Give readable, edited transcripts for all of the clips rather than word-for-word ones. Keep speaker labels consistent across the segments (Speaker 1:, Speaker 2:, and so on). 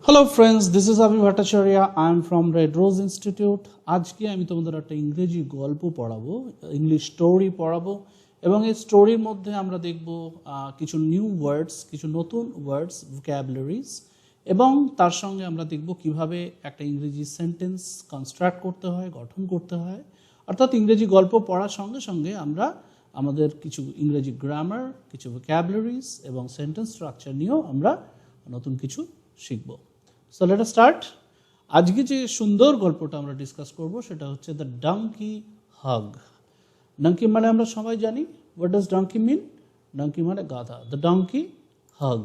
Speaker 1: Hello friends, this is আবি Bhattacharya. I am from red rose institute. আজকে আমি তোমাদের একটা ইংরেজি গল্প পড়াবো, ইংলিশ স্টোরি পড়াবো, এবং এই স্টোরির মধ্যে আমরা দেখব কিছু নিউ ওয়ার্ডস, কিছু নতুন ওয়ার্ডস, ভোক্যাবুলারিজ, এবং তার সঙ্গে আমরা দেখব কিভাবে একটা ইংরেজি সেন্টেন্স কনস্ট্রাক্ট করতে হয়, গঠন করতে হয়। অর্থাৎ ইংরেজি গল্প পড়ার সঙ্গে সঙ্গে আমরা আমাদের কিছু ইংরেজি গ্রামার, কিছু ভোক্যাবুলারিজ এবং সেন্টেন্স স্ট্রাকচার নিয়েও আমরা নতুন কিছু শিখব। So let us start. আজকে যে সুন্দর গল্পটা আমরা ডিসকাস করব সেটা হচ্ছে দ্য ডাঙ্কি হাগ। ডাঙ্কি মানে আমরা সবাই জানি, হোয়াট ডাজ ডাঙ্কি মিন? ডাঙ্কি মানে গাধা। The donkey hug.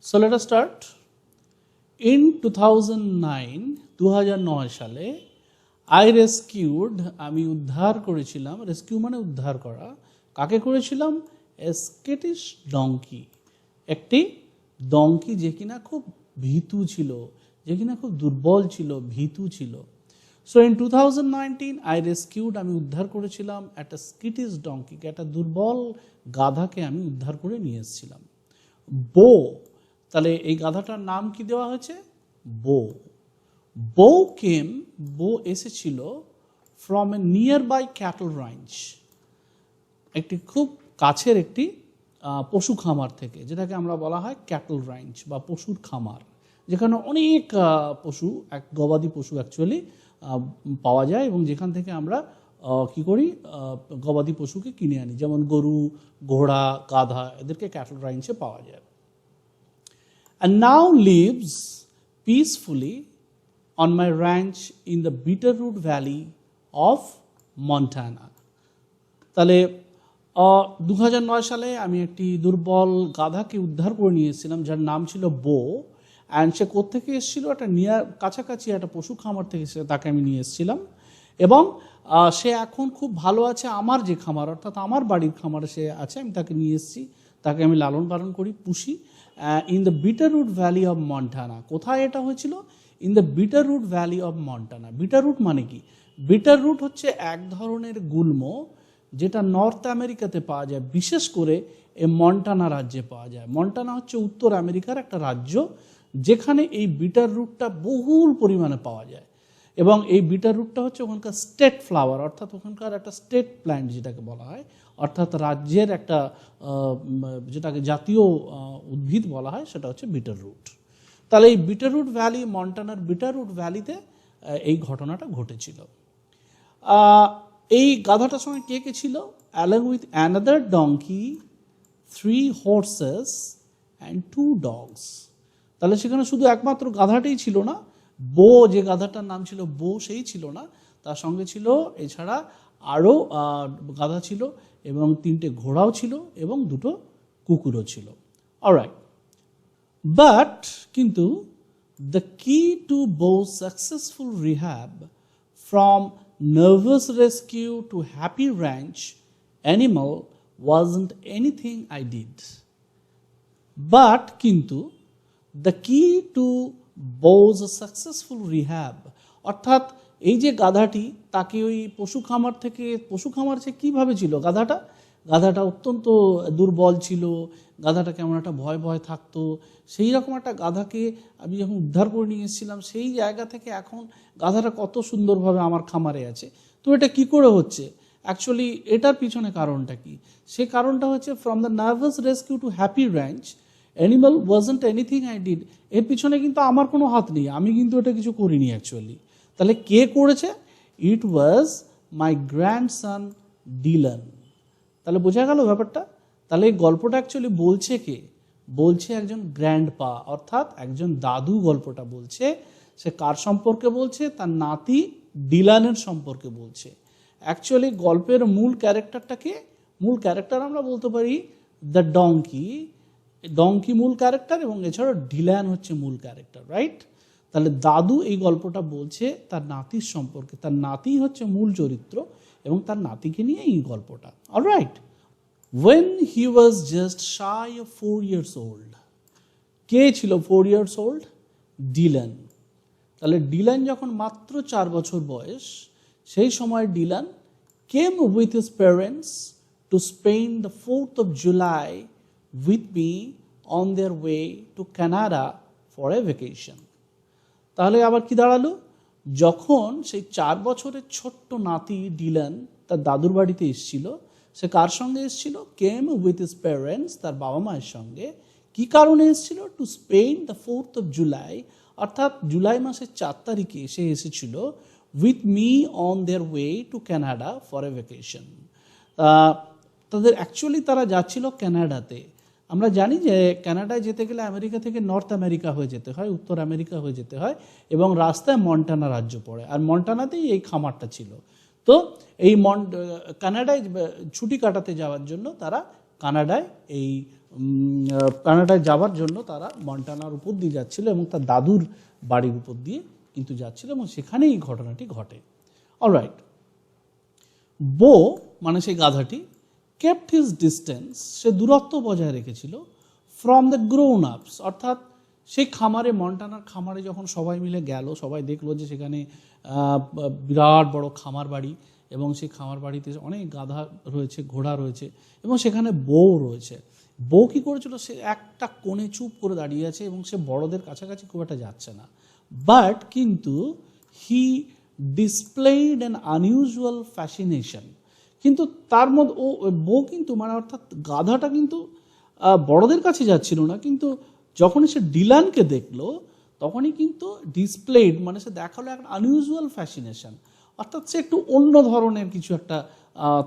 Speaker 1: So let us start. In 2009 সালে আমি উদ্ধার করেছিলাম, রেস্কিউ মানে উদ্ধার করা। কাকে করেছিলাম? এ স্কটিশ ডঙ্কি, একটি ডঙ্কি যে কিনা খুব ভীতু ছিল, যে কিনা খুব দুর্বল ছিল, ভীতু ছিল। সো ইন 2019 আমি উদ্ধার করেছিলাম একটা স্কিটিশ ডঙ্কিকে, একটা দুর্বল গাধাকে আমি উদ্ধার করে নিয়ে এসেছিলাম। বো, তাহলে এই গাধাটার নাম কি দেওয়া হয়েছে? বো। বো এসেছিল from a nearby cattle ranch, একটি খুব কাছের একটি পশু খামার থেকে, যেটাকে আমরা বলা হয় ক্যাটল রাঞ্চ বা পশুর খামার, যেখানে অনেক পশু, গবাদি পশু অ্যাকচুয়ালি পাওয়া যায়, এবং যেখান থেকে আমরা কি করি, গবাদি পশুকে কিনে আনি, যেমন গরু, ঘোড়া, গাধা, এদেরকে ক্যাটল রাঞ্চে পাওয়া যায়। And now lives peacefully on my ranch in the Bitterroot Valley of Montana. তাহলে 2009 সালে আমি একটি দুর্বল গাধাকে উদ্ধার করে নিয়ে এসেছিলাম, যার নাম ছিল বো। অ্যান্ড সে কোত্থেকে এসেছিল? একটা কাছাকাছি একটা পশু খামার থেকে তাকে আমি নিয়ে এসেছিলাম, এবং সে এখন খুব ভালো আছে। আমার যে খামার, অর্থাৎ আমার বাড়ির খামারে সে আছে, আমি তাকে নিয়ে এসেছি, তাকে আমি লালন পালন করি, পুষি। In the Bitterroot Valley of Montana. কোথায় এটা হয়েছিল? In the Bitterroot Valley of Montana. Bitterroot মানে কি? বিটাররুট হচ্ছে এক ধরনের গুল্ম, যেটা নর্থ আমেরিকাতে পাওয়া যায়, বিশেষ করে এই মন্টানা রাজ্যে পাওয়া যায়। মন্টানা হচ্ছে উত্তর আমেরিকার একটা রাজ্য, যেখানে এই বিটার রুটটা বহুল পরিমাণে পাওয়া যায়, এবং এই বিটার রুটটা হচ্ছে ওখানকার স্টেট ফ্লাওয়ার, অর্থাৎ ওখানকার একটা স্টেট প্ল্যান্ট যেটাকে বলা হয়, অর্থাৎ রাজ্যের একটা যেটাকে জাতীয় উদ্ভিদ বলা হয়, সেটা হচ্ছে বিটার রুট। তাহলে এই বিটাররুট ভ্যালি, মন্টানার বিটাররুট ভ্যালিতে এই ঘটনাটা ঘটেছিল। এই গাধাটার সঙ্গে কে কে ছিল? Along with another donkey, 3 horses and 2 dogs. তাহলে সেখানে শুধু একমাত্র গাধাটাই ছিল না, বো, যে গাধাটার নাম ছিল বো, সেই ছিল না, তার সঙ্গে ছিল এছাড়া আরও গাধা ছিল, এবং 3টে ঘোড়াও ছিল, এবং 2টো কুকুরও ছিল। অলরাইট, বাট কিন্তু the key to Bo's successful rehab from nervous rescue to happy ranch animal wasn't anything I did. But কিন্তু the key to বো's successful rehab, অর্থাৎ এই যে গাধাটি, তাকে ওই পশু খামার সে কীভাবে ছিল? গাধাটা অত্যন্ত দুর্বল ছিল, গাধাটা কেমন একটা ভয় ভয় থাকতো। সেই রকম একটা গাধাকে আমি যখন উদ্ধার করে নিয়ে এসেছিলাম, সেই জায়গা থেকে এখন গাধাটা কত সুন্দরভাবে আমার খামারে আছে। তো এটা কি করে হচ্ছে? অ্যাকচুয়ালি এটার পিছনে কারণটা কি? সে কারণটা হচ্ছে from the nervous rescue two happy ranch animal wasn't anything I did. এর পিছনে কিন্তু আমার কোনো হাত নেই, আমি কিন্তু এটা কিছু করিনি অ্যাকচুয়ালি। তাহলে কে করেছে? ইট ওয়াজ মাই গ্র্যান্ডসন ডিলান। তাহলে বোঝা গেল ব্যাপারটা? তাহলে এই গল্পটা অ্যাকচুয়ালি বলছে কে? বলছে একজন গ্র্যান্ডপা, অর্থাৎ একজন দাদু গল্পটা বলছে। সে কার সম্পর্কে বলছে? তার নাতি ডিলানের সম্পর্কে বলছে। অ্যাকচুয়ালি গল্পের মূল ক্যারেক্টারটাকে, মূল ক্যারেক্টার আমরা বলতে পারি দ্য ডঙ্কি মূল ক্যারেক্টার, এবং এছাড়াও ডিলান হচ্ছে মূল ক্যারেক্টার, রাইট? তাহলে দাদু এই গল্পটা বলছে তার নাতির সম্পর্কে, তার নাতি হচ্ছে মূল চরিত্র, এবং তার নাতিকে নিয়ে এই গল্পটা। Alright, when he was just shy of 4 years old. কে ছিল 4 years old? ডিলান। তাহলে ডিলান যখন মাত্র 4 বছর বয়স, সেই সময় Dylan came with his parents to spend the 4th of July with me on their way to Canada for a vacation. তাহলে আবার কি দাঁড়ালো, যখন সেই 4 বছরের ছোট্ট নাতি ডিলান তার দাদুর বাড়িতে এসেছিল, সে কার সঙ্গে এসেছিল? কেম উইথ হিজ প্যারেন্টস, তার বাবা মায়ের সঙ্গে। কি কারণে এসেছিল? To spend the 4th of July, অর্থাৎ জুলাই মাসের 4 তারিখে সে এসেছিল with me on their way to Canada for a vacation. তাদের অ্যাকচুয়ালি তারা যাচ্ছিল ক্যানাডাতে। আমরা জানি যে কানাডায় যেতে গেলে আমেরিকা থেকে নর্থ আমেরিকা হয়ে যেতে হয়, উত্তর আমেরিকা হয়ে যেতে হয়, এবং রাস্তায় মন্টানা রাজ্য পড়ে, আর মন্টানাতেই এই খামারটা ছিল। তো এই কানাডায় ছুটি কাটাতে যাওয়ার জন্য তারা কানাডায় যাওয়ার জন্য তারা মন্টানার উপর দিয়ে যাচ্ছিল এবং তার দাদুর বাড়ির উপর দিয়ে কিন্তু যাচ্ছিল, এবং সেখানেই এই ঘটনাটি ঘটে। অলরাইট, বো মানে সেই গাধাটি kept his distance, সে দূরত্ব বজায় রেখেছিল ফ্রম দ্য গ্রোন আপস, অর্থাৎ সেই খামারে, মন্টানার খামারে যখন সবাই মিলে গেল, সবাই দেখলো যে সেখানে বিরাট বড় খামার বাড়ি, এবং সেই খামার বাড়িতে অনেক গাধা রয়েছে, ঘোড়া রয়েছে, এবং সেখানে বউ রয়েছে। বউ কী করেছিল? সে একটা কোণে চুপ করে দাঁড়িয়ে আছে এবং সে বড়দের কাছাকাছি খুব একটা যাচ্ছে না। বাট কিন্তু হি ডিসপ্লেড অ্যান আনইউজুয়াল ফ্যাসিনেশন, কিন্তু তার মধ্যে বউ কিন্তু মানে অর্থাৎ গাধাটা কিন্তু বড়দের কাছে যাচ্ছিল না, কিন্তু যখনই সে ডিলানকে দেখলো তখনই কিন্তু ডিসপ্লেড মানে সে দেখালো একটা আনইউজুয়াল ফ্যাসিনেশন, অর্থাৎ সে একটু অন্য ধরনের কিছু একটা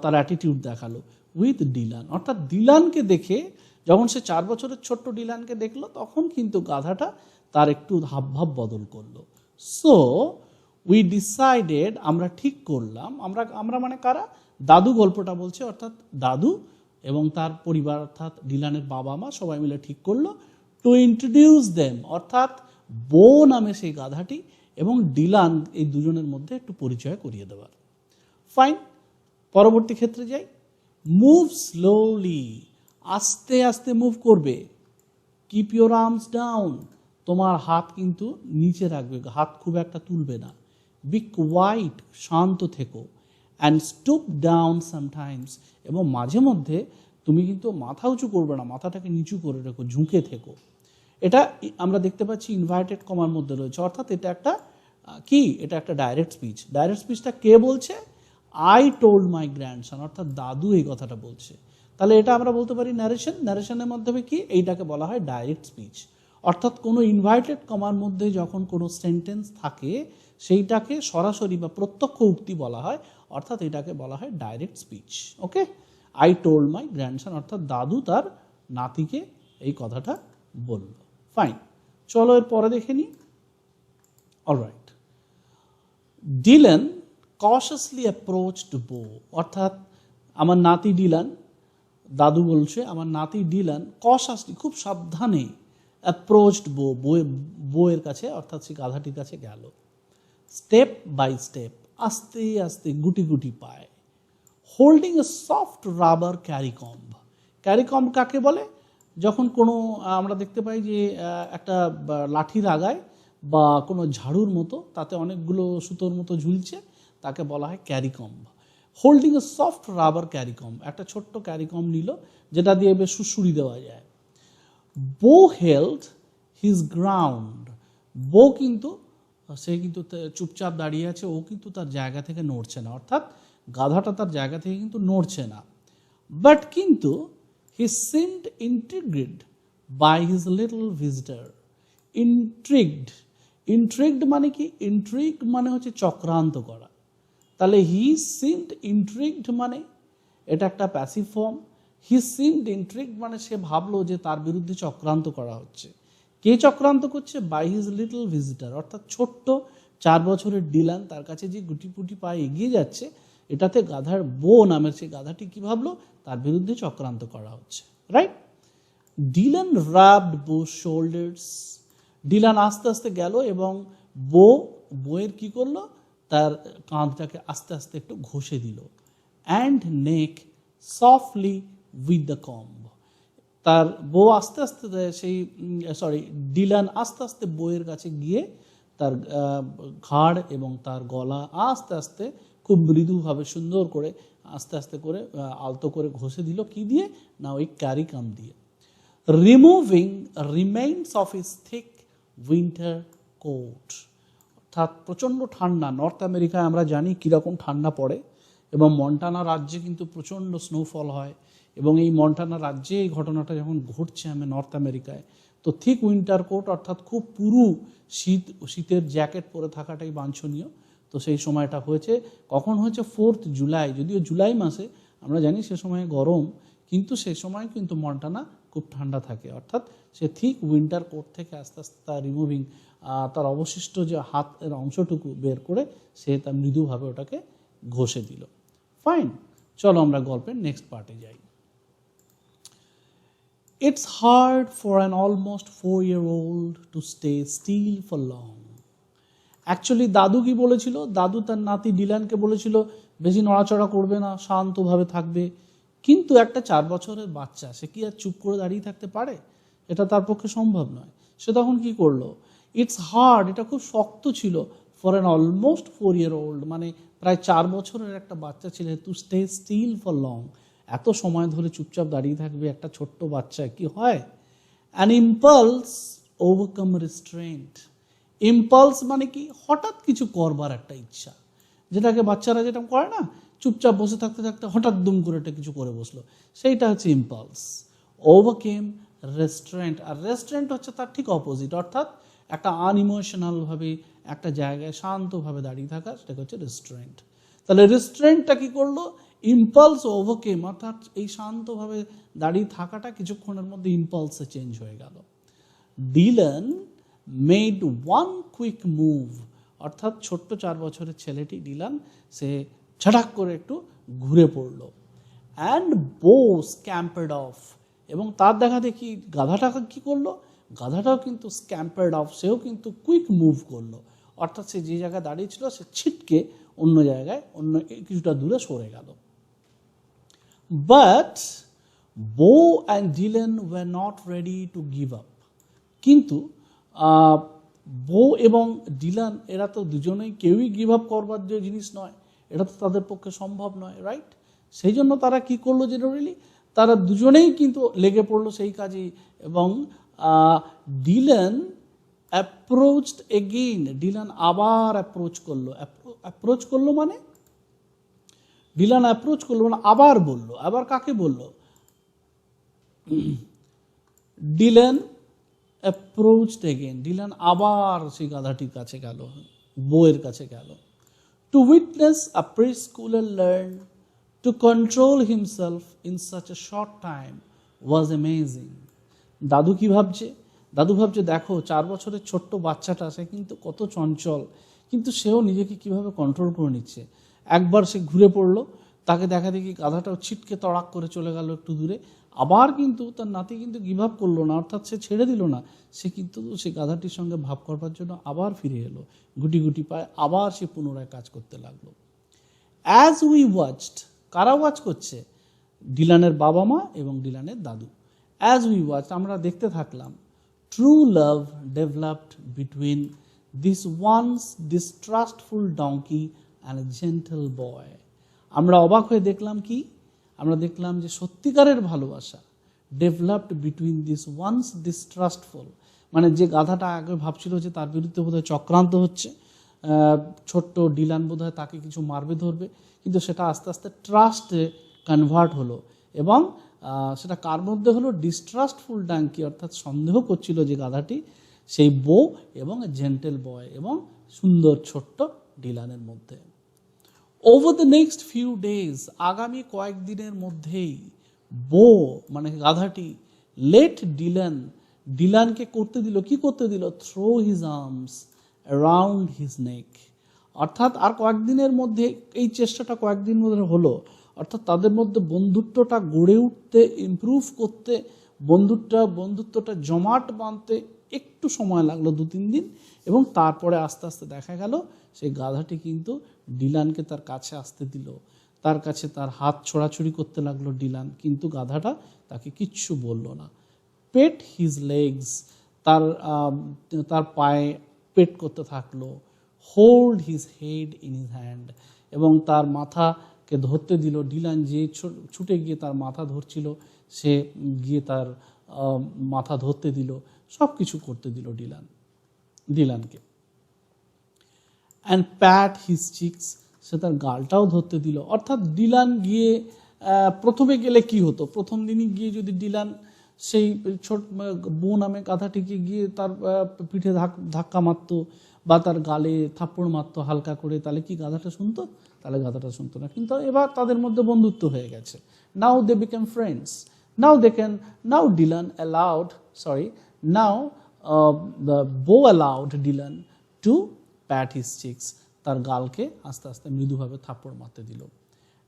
Speaker 1: তার অ্যাটিটিউড দেখালো উইথ ডিলান। অর্থাৎ ডিলানকে দেখে, যখন সে 4 বছরের ছোট্ট ডিলানকে দেখলো, তখন কিন্তু গাধাটা তার একটু হাবভাব বদল করলো। সো উই ডিসাইডেড, আমরা ঠিক করলাম, আমরা মানে কারা? দাদু গল্পটা বলছে, অর্থাৎ দাদু এবং তার পরিবার, অর্থাৎ ডিলানের বাবা মা সবাই মিলে ঠিক করলো টু ইন্ট্রোডিউস দেম, অর্থাৎ বো নামে সেই গাধাটি এবং ডিলান, এই দুজনের মধ্যে একটু পরিচয় করিয়ে দেওয়ার। ফাইন, পরবর্তী ক্ষেত্রে যাই। মুভ স্লোলি, আস্তে আস্তে মুভ করবে। কিপ ইউর আর্মস ডাউন, তোমার হাত কিন্তু নিচে রাখবে, হাত খুব একটা তুলবে না। বি কোয়াইট, শান্ত থেকো। অ্যান্ড স্টুপ ডাউন সামটাইমস, এবং মাঝে মধ্যে তুমি কিন্তু মাথা উঁচু করবে না, মাথাটাকে নিচু করে রেখো, ঝুঁকে থেকো। এটা আমরা দেখতে পাচ্ছি ইনভার্টেড কমার মধ্যে রয়েছে, অর্থাৎ এটা একটা এটা একটা ডাইরেক্ট স্পিচ। ডাইরেক্ট স্পিচটা কে বলছে? আই টোল্ড মাই গ্র্যান্ডসন, অর্থাৎ দাদু এই কথাটা বলছে। তাহলে এটা আমরা বলতে পারি ন্যারেশন। ন্যারেশনের মাধ্যমে কি এইটাকে বলা হয় ডাইরেক্ট স্পিচ, অর্থাৎ কোনো ইনভার্টেড কমার মধ্যে যখন কোনো সেন্টেন্স থাকে সেইটাকে সরাসরি বা প্রত্যক্ষ উক্তি বলা হয়, অর্থাৎ এটাকে বলা হয় direct speech. Okay, I told my grandson, অর্থাৎ দাদু তার নাতিকে এই কথাটা বলল। ফাইন, চলো এর পরে দেখে নিই। অলরাইট, ডিলান কশাসলি অ্যাপ্রোচড বো, অর্থাৎ আমার নাতি ডিলান, দাদু বলছে আমার নাতি ডিলান কশাসলি, খুব সাবধানে, অ্যাপ্রোচড বো, বউয়ের কাছে, অর্থাৎ সেই গাধাটির কাছে গেল। স্টেপ বাই স্টেপ, আস্তে আস্তে, গুটি গুটি পায়। হোল্ডিং এ সফট রাবার ক্যারিকম্ব, ক্যারিকম্ব কাকে বলে? যখন কোনো আমরা দেখতে পাই যে একটা লাঠির আগায় বা কোনো ঝাড়ুর মতো তাতে অনেকগুলো সুতোর মতো ঝুলছে, তাকে বলা হয় ক্যারিকম্ব। হোল্ডিং এ সফট রাবার ক্যারিকম্ব, একটা ছোট্ট ক্যারিকম্ব নিল যেটা দিয়ে বেশ সুড়সুড়ি দেওয়া যায়। বো হেল্ড হিজ গ্রাউন্ড, বো কিন্তু সে কিন্তু চুপচাপ দাঁড়িয়ে আছে, ও কিন্তু তার জায়গা থেকে নড়ছে না, অর্থাৎ গাধাটা তার জায়গা থেকে কিন্তু নড়ছে না। বাট কিন্তু he seemed intrigued by his little visitor. Intrigued মানে কি? ইন্ট্রিগড মানে হচ্ছে চক্রান্ত করা। তাহলে হি সিমড ইন্ট্রিগড মানে এটা একটা প্যাসিভ ফর্ম। হি সিমড ইন্ট্রিগড মানে সে ভাবলো যে তার বিরুদ্ধে চক্রান্ত করা হচ্ছে। কে চক্রান্ত করছে? বাই হিজ লিটল ভিজিটর, অর্থাৎ ছোট্ট 4 বছরের ডিলান তার কাছে যে গুটি পুটি পায়ে এগিয়ে যাচ্ছে, এটাতে গাধার বো নামের সেই গাধাটি কি ভাবলো? তার বিরুদ্ধে চক্রান্ত করা হচ্ছে। রাইট? ডিলান রাবড বো শোল্ডার্স, ডিলান আস্তে আস্তে গেল এবং বউয়ের কি করলো? তার কাঁধটাকে আস্তে আস্তে একটু ঘষে দিল। And neck softly with the comb, তার বউ আস্তে আস্তে ডিলান আস্তে আস্তে বউয়ের কাছে গিয়ে তার ঘাড় এবং তার গলা আস্তে আস্তে খুব মৃদুভাবে সুন্দর করে আস্তে আস্তে করে আলতো করে ঘষে দিল। কি দিয়ে? না, ওই ক্যারিকাম দিয়ে। Removing remains of his thick winter coat. অর্থাৎ প্রচণ্ড ঠান্ডা, নর্থ আমেরিকায় আমরা জানি কীরকম ঠান্ডা পড়ে, এবং মন্টানা রাজ্যে কিন্তু প্রচণ্ড স্নোফল হয়, এবং এই মন্টানা রাজ্যে এই ঘটনাটা যখন ঘটছে নর্থ আমেরিকায়, তো থিক উইন্টার কোট অর্থাৎ খুব পুরু শীতের জ্যাকেট পরে থাকাটাই বাঞ্ছনীয়। তো সেই সময়টা হয়েছে, কখন হয়েছে 4 জুলাই, যদিও জুলাই মাসে আমরা জানি সে সময় গরম, কিন্তু সেই সময় কিন্তু মন্টানা খুব ঠান্ডা থাকে। অর্থাৎ সে থিক উইন্টার কোট থেকে আস্তে আস্তে তার রিমুভিং, তার অবশিষ্ট যে হাতের অংশটুকু বের করে সে তার মৃদুভাবে ওটাকে ঘষে দিল। ফাইন, চলো আমরা গল্পের নেক্সট পার্টে যাই। It's hard for an almost 4-year-old to stay still for long. Actually দাদু কি বলেছিল? দাদু তার নাতি ডিলানকে বলেছিল বেশি নড়াচড়া করবে না, শান্তভাবে থাকবে। কিন্তু একটা 4 বছরের বাচ্চা, সে কি আর চুপ করে দাঁড়িয়ে থাকতে পারে? এটা তার পক্ষে সম্ভব নয়। সে তখন কি করলো? ইটস হার্ড, এটা খুব শক্ত ছিল, ফর অ্যান অলমোস্ট 4-year-old, মানে প্রায় 4 বছরের একটা বাচ্চা ছিল, to stay still for long, এত সময় ধরে চুপচাপ দাঁড়িয়ে থাকবে একটা ছোট্ট বাচ্চা। কি হয়? An impulse overcome restrained. Impulse মানে কি? হঠাৎ কিছু করবার একটা ইচ্ছা, যেটাকে বাচ্চারা যেটা করে না, চুপচাপ বসে থাকতে থাকতে হঠাৎ দুম করে একটা কিছু করে বসলো, সেইটা হচ্ছে ইম্পালস। ওভারকেম রেস্ট্রেন্ট, আর রেস্ট্রেন্ট হচ্ছে তার ঠিক অপোজিট, অর্থাৎ একটা আনইমোশনালভাবে একটা জায়গায় শান্তভাবে দাঁড়িয়ে থাকা, সেটাকে হচ্ছে রেস্ট্রেন্ট। তাহলে রেস্ট্রেন্টটা কি করলো? ইম্পালস ওভারকেম, অর্থাৎ এই শান্তভাবে দাঁড়িয়ে থাকাটা কিছুক্ষণের মধ্যে ইম্পালসে চেঞ্জ হয়ে গেল। Dylan made one quick move, অর্থাৎ ছোট্ট 4 বছরের ছেলেটি ডিলান, সে ঝটাক করে একটু ঘুরে পড়ল। অ্যান্ড বো স্ক্যাম্পার্ড অফ, এবং তার দেখা দেখি গাধাটা কি করলো? গাধাটাও কিন্তু স্ক্যাম্পার্ড অফ, সেও কিন্তু কুইক মুভ করলো, অর্থাৎ সে যে জায়গায় দাঁড়িয়েছিল সে ছিটকে অন্য জায়গায়, অন্য কিছুটা দূরে সরে গেল। বাট বো and Dylan were not ready to give up. কিন্তু বো এবং ডিলান এরা তো দুজনেই কেউই গিভ আপ করবার যে জিনিস নয়, এটা তো তাদের পক্ষে সম্ভব নয়, রাইট? সেই জন্য তারা কি করলো? জেনারেলি তারা দুজনেই কিন্তু লেগে পড়লো সেই কাজেই, এবং ডিলান অ্যাপ্রোচড এগেইন, ডিলান আবার অ্যাপ্রোচ করলো। অ্যাপ্রোচ করলো মানে ডিলান অ্যাপ্রোচ করলো মানে আবার বললো। আবার কাকে বললো? ডিলান অ্যাপ্রোচড এগেইন, ডিলান আবার সেই গাধাটির কাছে গেল, বউয়ের কাছে গেল। To witness a preschooler learn to control himself in such a short time was amazing. দাদু কি ভাবছে? দাদু ভাবছে দেখো 4 বছরের ছোট্ট বাচ্চাটা, সে কিন্তু কত চঞ্চল, কিন্তু সেও নিজেকে কিভাবে কন্ট্রোল করে নিচ্ছে। একবার সে ঘুরে পড়লো, তাকে দেখা দেখি গাধাটাও ছিটকে তড়াক করে চলে গেল একটু দূরে। আবার কিন্তু তার নাতি কিন্তু গিভ আপ করলো না, অর্থাৎ সে ছেড়ে দিল না, সে কিন্তু সে গাধাটির সঙ্গে ভাব করবার জন্য আবার ফিরে এলো, গুটি গুটি পায় আবার সে পুনরায় কাজ করতে লাগলো। অ্যাজ উই ওয়াচড, কারা ওয়াচ করছে? ডিলানের বাবা মা এবং ডিলানের দাদু। অ্যাজ উই ওয়াচড, আমরা দেখতে থাকলাম, true love developed between this once distrustful donkey and a gentle boy. আমরা অবাক হয়ে দেখলাম কি? আমরা দেখলাম যে সত্যিকারের ভালোবাসা ডেভেলপড বিটুইন দিস ওয়ান্স ডিস্ট্রাস্টফুল, মানে যে গাধাটা আগে ভাবছিল যে তার বিরুদ্ধে বোধহয় চক্রান্ত হচ্ছে, ছোট্ট ডিলান বোধহয় তাকে কিছু মারবে ধরবে, কিন্তু সেটা আস্তে আস্তে ট্রাস্টে কনভার্ট হলো, এবং সেটা কার মধ্যে হলো? ডিস্ট্রাস্টফুল ডাঙ্কি, অর্থাৎ সন্দেহ করছিল যে গাধাটি, সেই বউ এবং জেন্টেল বয় এবং সুন্দর ছোট্ট ডিলানের মধ্যে। Over the next few days, আগামী কয়েকদিনের মধ্যেই বো মানে গাধাটি লেট ডিলানকে করতে দিল, কি করতে দিল? Throw his arms around his neck, অর্থাৎ আর কয়েকদিনের মধ্যে এই চেষ্টাটা কয়েকদিন মধ্যে হলো, অর্থাৎ তাদের মধ্যে বন্ধুত্বটা গড়ে উঠতে, ইমপ্রুভ করতে, বন্ধুত্বটা জমাট বাঁধতে একটু সময় লাগলো, 2-3 দিন, এবং তারপরে আস্তে আস্তে দেখা গেল সেই গাধাটি কিন্তু ডিলানকে তার কাছে আসতে দিল, তার কাছে তার হাত ছোড়াছুড়ি করতে লাগলো ডিলান, কিন্তু গাধাটা তাকে কিচ্ছু বলল না। পেট হিজ লেগস, তার পায়ে পেট করতে থাকলো। Hold his head in his hand, এবং তার মাথাকে ধরতে দিল। ডিলান যে ছুটে গিয়ে তার মাথা ধরছিল, সে গিয়ে তার মাথা ধরতে দিল, সব কিছু করতে দিল ডিলান। ডিলানকে। অ্যান্ড প্যাট হিজ চিকস, সে তার গালটাও ধরতে দিল। অর্থাৎ ডিলান গিয়ে প্রথমে গেলে কি হতো, প্রথম দিনই গিয়ে যদি ডিলান সেই ছোট বো নামে গাধাটিকে গিয়ে তার পিঠে ধাক্কা মারতো বা তার গালে থাপ্পড় মারতো হালকা করে, তাহলে কি গাধাটা শুনতো? তাহলে গাধাটা শুনতো না। কিন্তু এবার তাদের মধ্যে বন্ধুত্ব হয়ে গেছে। Now they became friends. Now Dylan allowed the bow allowed Dylan to pat his cheeks, তার গালকে আস্তে আস্তে মৃদুভাবে থাপ্পড় মারতে দিল।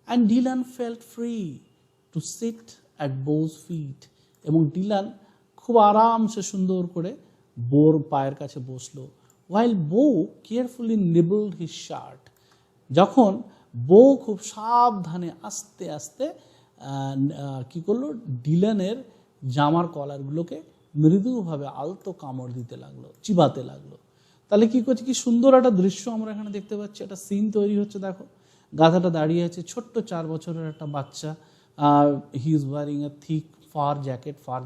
Speaker 1: And Dylan felt free to sit at Bo's feet, এবং ডিলান খুব আরামসে সুন্দর করে বোর পায়ের কাছে বসলো। While Bo carefully nibbled his shirt, যখন বো খুব সাবধানে আস্তে আস্তে কি করলো, ডিলানের জামার কলারগুলোকে মৃদুভাবে আলতো কামড় দিতে লাগলো, চিবাতে লাগলো। তাহলে কি করছে, কি সুন্দর একটা দৃশ্য আমরা এখানে দেখতে পাচ্ছি, একটা সিন তৈরি হচ্ছে। দেখো গাধাটা দাঁড়িয়ে আছে, ছোট্ট 4 বছরের একটা বাচ্চা, he is wearing a thick fur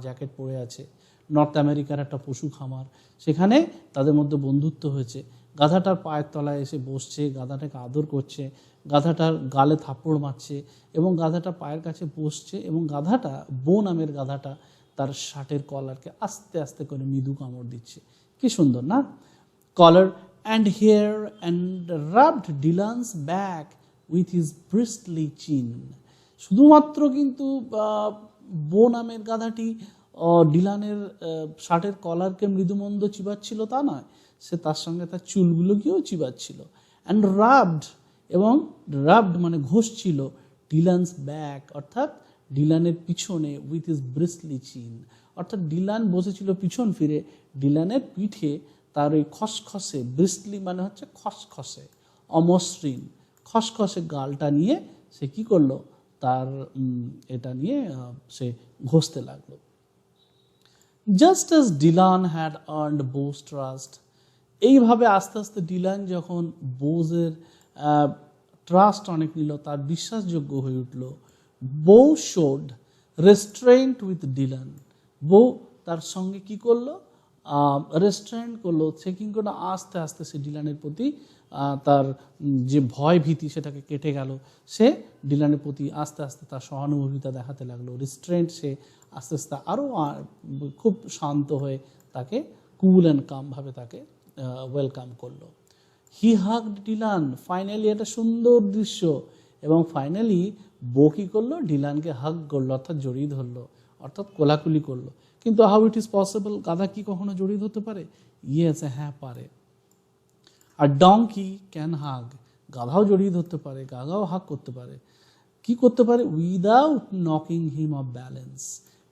Speaker 1: jacket পরে আছে। নর্থ আমেরিকার একটা পশু খামার, সেখানে তাদের মধ্যে বন্ধুত্ব হয়েছে। গাধাটার পায়ের তলায় এসে বসছে, গাধাটাকে আদর করছে, গাধাটার গালে থাপ্পড় মারছে এবং গাধাটা পায়ের কাছে বসছে, এবং গাধাটা, বো নামের গাধাটা, তার শার্টের কলারকে আস্তে আস্তে করে মৃদু কামড় দিচ্ছে। কি সুন্দর না? Collar and hair and rubbed Dylan's back with his bristly chin. শুধুমাত্র কিন্তু বো নামের গাধাটি ডিলানের শার্টের কলারকে মৃদুমন্দ চিবাচ্ছিল তা নয়, সে তার সঙ্গে তার চুলগুলোকেও চিবাচ্ছিল। অ্যান্ড রাবড মানে ঘষছিল ডিলানস ব্যাক, অর্থাৎ ডিলানের পিছনে, উইথ হিজ ব্রিস্টলি চিন, অর্থাৎ ডিলান বসেছিল পিছন ফিরে, ডিলানের পিঠে তার ওই খসখসে, ব্রিস্টলি মানে হচ্ছে খসখসে, অমসৃণ খসখসে গালটা নিয়ে সে কি করলো, তার এটা নিয়ে সে ঘষতে লাগলো। Just as Dylan had earned Bose trust, এইভাবে আস্তে আস্তে ডিলান যখন বোজের ট্রাস্ট অনেক নিল, তার বিশ্বাসযোগ্য হয়ে উঠল। বো শোড রেস্ট্রেন্ট উইথ ডিলান, বো তার সঙ্গে কি করলো, রেস্ট্রেন্ট করলো। সে কি করলো, আস্তে আস্তে সে ডিলানের প্রতি তার যে ভয় ভীতি সেটাকে কেটে গেল। সে ডিলানের প্রতি আস্তে আস্তে তার সহানুভূতিটা দেখাতে লাগলো। রেস্ট্রেন্ট, সে আস্তে আস্তে আরও খুব শান্ত হয়ে তাকে কুল অ্যান্ড কামভাবে তাকে ওয়েলকাম করলো। হি হাগড ডিলান, ফাইনালি একটা সুন্দর দৃশ্য, এবং ফাইনালি বো কী করলো, ডিলানকে হাগ করলো, অর্থাৎ জড়িয়ে ধরলো, অর্থাৎ কোলাকুলি করলো। কিন্তু হাউ ইট ইজ পসিবল, গাধা কি কখনো জড়িয়ে ধরতে পারে? ইয়েস, হ্যাঁ পারে। আর ডংকি ক্যান হাগ, গাধাও জড়িয়ে ধরতে পারে, গাধাও হাগ করতে পারে। কি করতে পারে? Without knocking him of balance,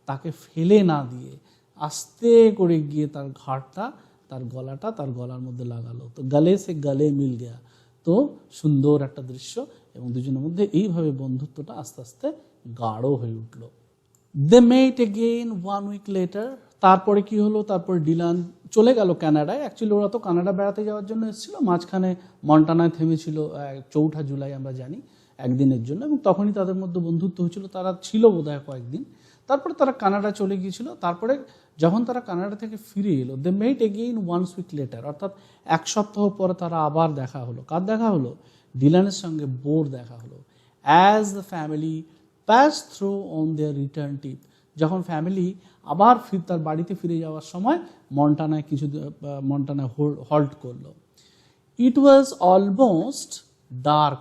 Speaker 1: তাকে ফেলে না দিয়ে আস্তে করে গিয়ে তার ঘাড়টা, তার গলাটা তার গলার মধ্যে লাগালো। তো গালে সে গালে মিল গেয়া, তো সুন্দর একটা দৃশ্য, এবং দুজনের মধ্যে এইভাবে বন্ধুত্বটা আস্তে আস্তে গাঢ় হয়ে উঠল। দে মেট এগেইন 1 week later, তারপরে কি হলো, তারপর ডিলান চলে গেল কানাডায়। অ্যাকচুয়ালি ওরা তো কানাডা বেড়াতে যাওয়ার জন্য এসেছিল, মাঝখানে মন্টানায় থেমেছিল 4 জুলাই আমরা জানি, একদিনের জন্য, এবং তখনই তাদের মধ্যে বন্ধুত্ব হয়েছিল। তারা ছিল বোধহয় কয়েকদিন, তারপরে তারা কানাডা চলে গিয়েছিল। তারপরে যখন তারা কানাডা থেকে ফিরে এলো, দে মেট এগেইন 1 week later, অর্থাৎ 1 সপ্তাহ পরে তারা আবার দেখা হলো। কার দেখা হলো? ডিলানের সঙ্গে বোর দেখা হলো। As the family pass through on their return trip, যখন ফ্যামিলি আবার তার বাড়িতে ফিরে যাওয়ার সময় মন্টানায় হল্ট করলো। ইট ওয়াজ অলমোস্ট ডার্ক,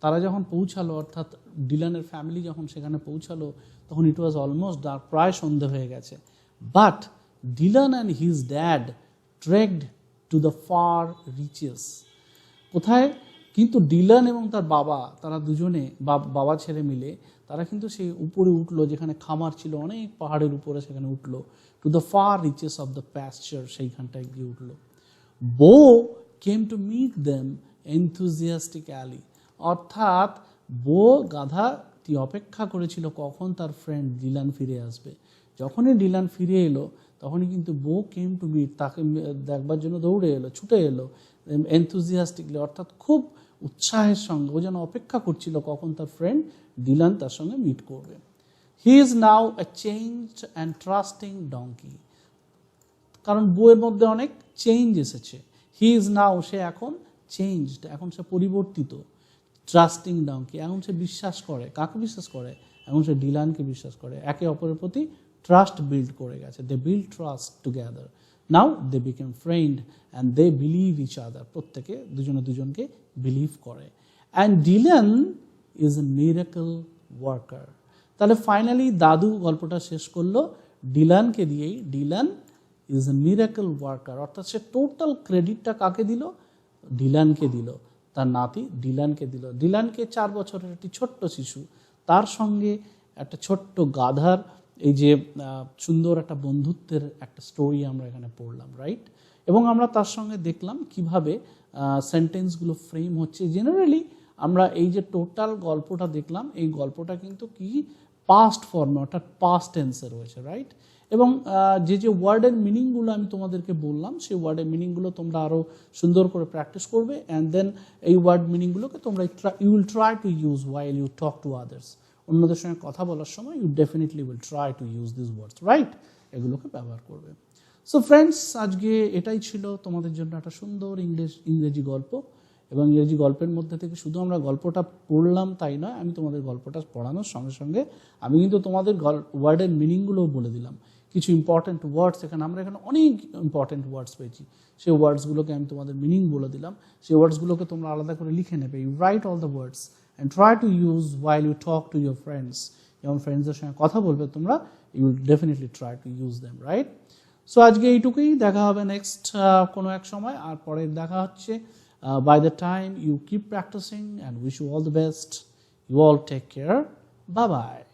Speaker 1: তারা যখন পৌঁছালো, অর্থাৎ ডিলানের ফ্যামিলি যখন সেখানে পৌঁছালো, তখন ইট ওয়াজ অলমোস্ট ডার্ক, প্রায় সন্ধে হয়ে গেছে। But Dylan and his dad trekked to the far reaches, কোথায়? কিন্তু ডিলান এবং তার বাবা, তারা দুজনে বাবা ছেলে মিলে তারা কিন্তু সেই উপরে উঠলো, যেখানে খামার ছিল অনেক পাহাড়ের উপরে, সেখানে উঠলো। To the far reaches of the pasture, সেইখানটায় গিয়ে উঠলো। Bo came to meet them enthusiastically, অর্থাৎ বো গাধাটি অপেক্ষা করেছিল কখন তার ফ্রেন্ড ডিলান ফিরে আসবে। যখনই ডিলান ফিরে এলো, তখনই কিন্তু বো কেম টু মিট, তাকে দেখবার জন্য দৌড়ে এলো, ছুটে এলো, এনথুজিয়াস্টিকলি, অর্থাৎ খুব উৎসাহের সঙ্গে। ও যেন অপেক্ষা করছিল কখন তার ফ্রেন্ড ডিলান তার সঙ্গে মিট করবে। He is now A changed and trusting donkey, কারণ বইয়ের মধ্যে অনেক চেঞ্জ এসেছে। হি ইজ নাও, সে এখন চেঞ্জড, এখন সে পরিবর্তিত। ট্রাস্টিং ডঙ্কি, এখন সে বিশ্বাস করে, কাকে বিশ্বাস করে? এখন সে ডিলানকে বিশ্বাস করে। একে অপরের প্রতি ট্রাস্ট বিল্ড করে গেছে, they build trust together. Now they became friend and they believe each other, প্রত্যেকে দুজনে দুজনকে বিলিভ করে। And Dylan is a miracle worker. তাহলে ফাইনালি দাদু গল্পটা শেষ করলো ডিলানকে দিয়েই। Dylan is a miracle worker, অর্থাৎ সে টোটাল ক্রেডিটটা কাকে দিল? ডিলানকে দিল, তার নাতি ডিলানকে দিল। ডিলানকে 4 বছরের একটি ছোট্ট শিশু, তার সঙ্গে একটা ছোট্ট গাধার এই যে সুন্দর একটা বন্ধুত্বের একটা স্টোরি আমরা এখানে পড়লাম, রাইট? এবং আমরা তার সঙ্গে দেখলাম কিভাবে সেন্টেন্সগুলো ফ্রেম হচ্ছে। জেনারেলি আমরা এই যে টোটাল গল্পটা দেখলাম, এই গল্পটা কিন্তু কি পাস্ট ফর্মে, অর্থাৎ পাস্ট টেন্সে রয়েছে, রাইট? এবং যে যে ওয়ার্ডের মিনিংগুলো আমি তোমাদেরকে বললাম, সেই ওয়ার্ডের মিনিংগুলো তোমরা আরও সুন্দর করে প্র্যাকটিস করবে। অ্যান্ড দেন এই ওয়ার্ড মিনিংগুলোকে তোমরা you will try to use while you talk to others. অন্যদের সঙ্গে কথা বলার সময় you definitely will try to use this words, right? এগুলোকে ব্যবহার করবে। সো ফ্রেন্ডস, আজকে এটাই ছিল তোমাদের জন্য একটা সুন্দর ইংরেজি গল্প। এবং ইংরেজি গল্পের মধ্যে থেকে শুধু আমরা গল্পটা পড়লাম তাই নয়, আমি তোমাদের গল্পটা পড়ানোর সঙ্গে সঙ্গে আমি কিন্তু তোমাদের ওয়ার্ডের মিনিংগুলোও বলে দিলাম। কিছু ইম্পর্টেন্ট ওয়ার্ডস আমরা এখানে অনেক ইম্পর্টেন্ট ওয়ার্ডস পেয়েছি, সেই ওয়ার্ডসগুলোকে আমি তোমাদের মিনিং বলে দিলাম। সেই ওয়ার্ডসগুলোকে তোমরা আলাদা করে লিখে নেবে। You write all the words and try to use while you talk to your friends. যেমন ফ্রেন্ডসদের সঙ্গে কথা বলবে তোমরা, you will definitely try to use them, right? So আজকে এইটুকুই, দেখা হবে নেক্সট কোনো এক সময়। আর পরের দেখা হচ্ছে। By the time you keep practicing and wish you all the best. You all take care. Bye-bye.